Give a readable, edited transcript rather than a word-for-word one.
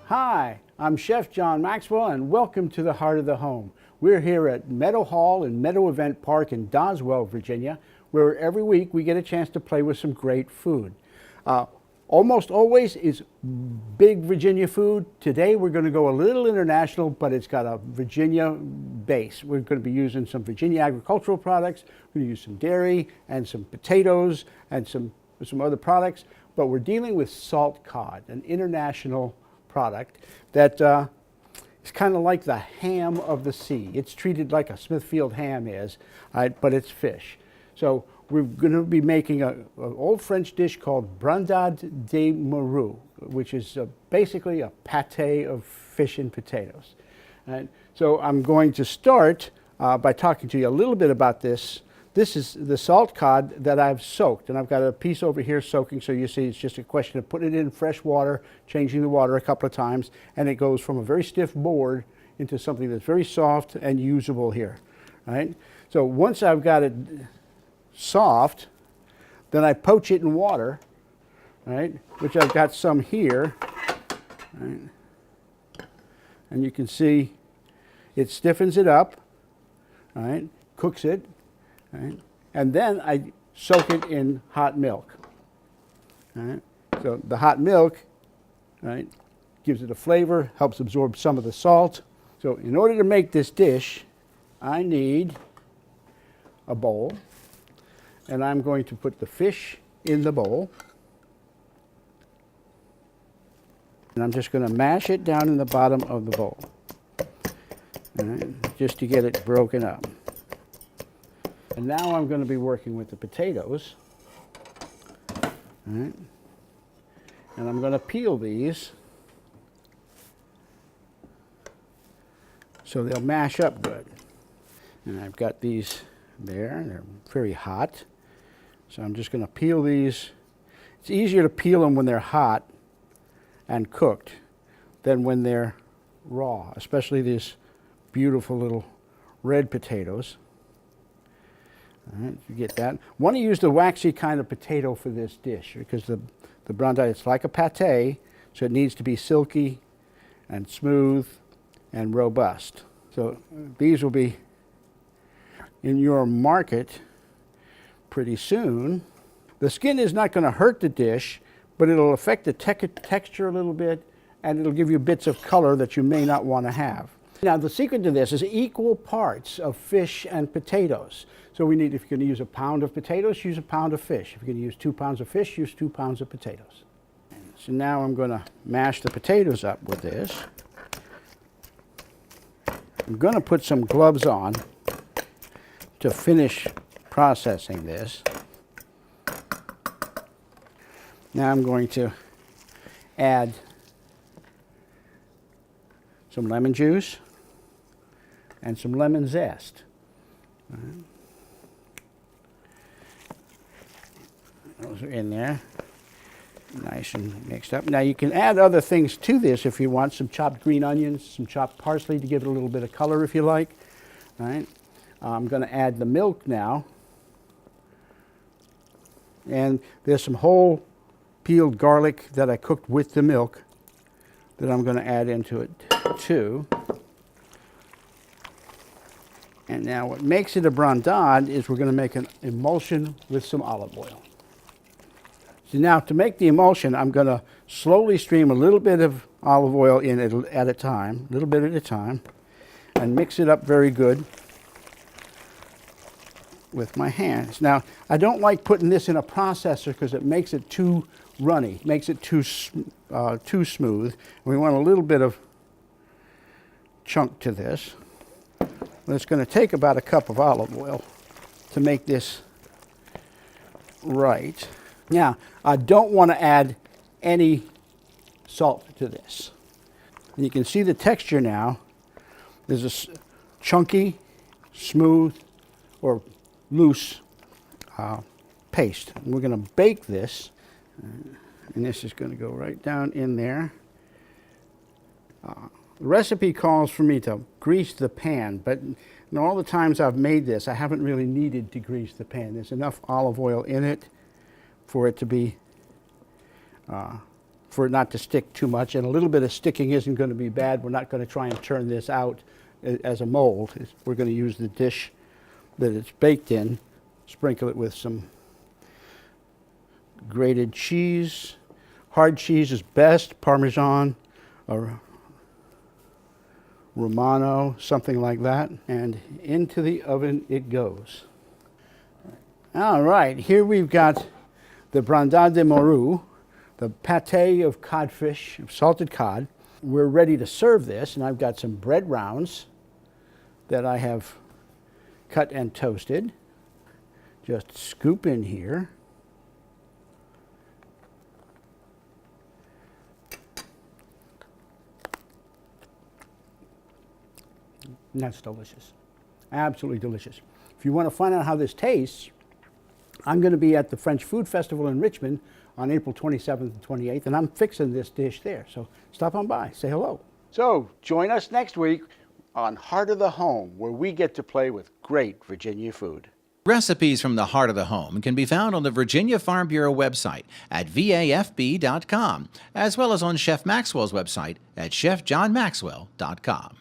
Hi, I'm Chef John Maxwell and welcome to the Heart of the Home. We're here at Meadow Hall and Meadow Event Park in Doswell, Virginia, where every week we get a chance to play with some great food. Almost always is big Virginia food. Today we're going to go a little international, but it's got a Virginia base. We're going to be using some Virginia agricultural products. We're going to use some dairy and some potatoes and some other products, but we're dealing with salt cod, an international product that is kind of like the ham of the sea. It's treated like a Smithfield ham is, but it's fish. So we're going to be making an old French dish called Brandade de Maru, which is basically a pate of fish and potatoes. And so I'm going to start by talking to you a little bit about this. This is the salt cod that I've soaked, and I've got a piece over here soaking, so you see it's just a question of putting it in fresh water, changing the water a couple of times, and it goes from a very stiff board into something that's very soft and usable here, right? So once I've got it soft, then I poach it in water, right, which I've got some here, right? And you can see it stiffens it up, right, cooks it. Right? And then I soak it in hot milk. Right? So the hot milk, right, gives it a flavor, helps absorb some of the salt. So in order to make this dish, I need a bowl, and I'm going to put the fish in the bowl. And I'm just going to mash it down in the bottom of the bowl, right, just to get it broken up. And now I'm going to be working with the potatoes, right? And I'm going to peel these so they'll mash up good. And I've got these there, and they're very hot. So I'm just going to peel these. It's easier to peel them when they're hot and cooked than when they're raw, especially these beautiful little red potatoes. All right, you get that. Want to use the waxy kind of potato for this dish because the brandade, it's like a pate, so it needs to be silky and smooth and robust. So these will be in your market pretty soon. The skin is not going to hurt the dish, but it'll affect the texture a little bit, and it'll give you bits of color that you may not want to have. Now the secret to this is equal parts of fish and potatoes. So we need, if you're going to use a pound of potatoes, use a pound of fish. If you're going to use 2 pounds of fish, use 2 pounds of potatoes. So now I'm going to mash the potatoes up with this. I'm going to put some gloves on to finish processing this. Now I'm going to add some lemon juice and some lemon zest. Those are in there, nice and mixed up. Now you can add other things to this if you want, some chopped green onions, some chopped parsley to give it a little bit of color if you like. All right. I'm going to add the milk now. And there's some whole peeled garlic that I cooked with the milk that I'm going to add into it too. And now what makes it a brandade is we're going to make an emulsion with some olive oil. So now to make the emulsion, I'm going to slowly stream a little bit of olive oil in at a time, a little bit at a time, and mix it up very good with my hands. Now, I don't like putting this in a processor because it makes it too runny, makes it too smooth. We want a little bit of chunk to this. But it's going to take about a cup of olive oil to make this right. Now, I don't want to add any salt to this. And you can see the texture now. There's a chunky, smooth, or loose paste. And we're going to bake this, and this is going to go right down in there. The recipe calls for me to grease the pan, but in all the times I've made this, I haven't really needed to grease the pan. There's enough olive oil in it for it to be for it not to stick too much, and a little bit of sticking isn't going to be bad. We're not going to try and turn this out as a mold. We're going to use the dish that it's baked in, sprinkle it with some grated cheese. Hard cheese is best, Parmesan or Romano, something like that, and into the oven it goes. All right, here we've got the Brandade de Maru, the pate of codfish, of salted cod. We're ready to serve this, and I've got some bread rounds that I have cut and toasted. Just scoop in here. And that's delicious. Absolutely delicious. If you want to find out how this tastes, I'm going to be at the French Food Festival in Richmond on April 27th and 28th, and I'm fixing this dish there. So stop on by, say hello. So join us next week on Heart of the Home, where we get to play with great Virginia food. Recipes from the Heart of the Home can be found on the Virginia Farm Bureau website at vafb.com, as well as on Chef Maxwell's website at chefjohnmaxwell.com.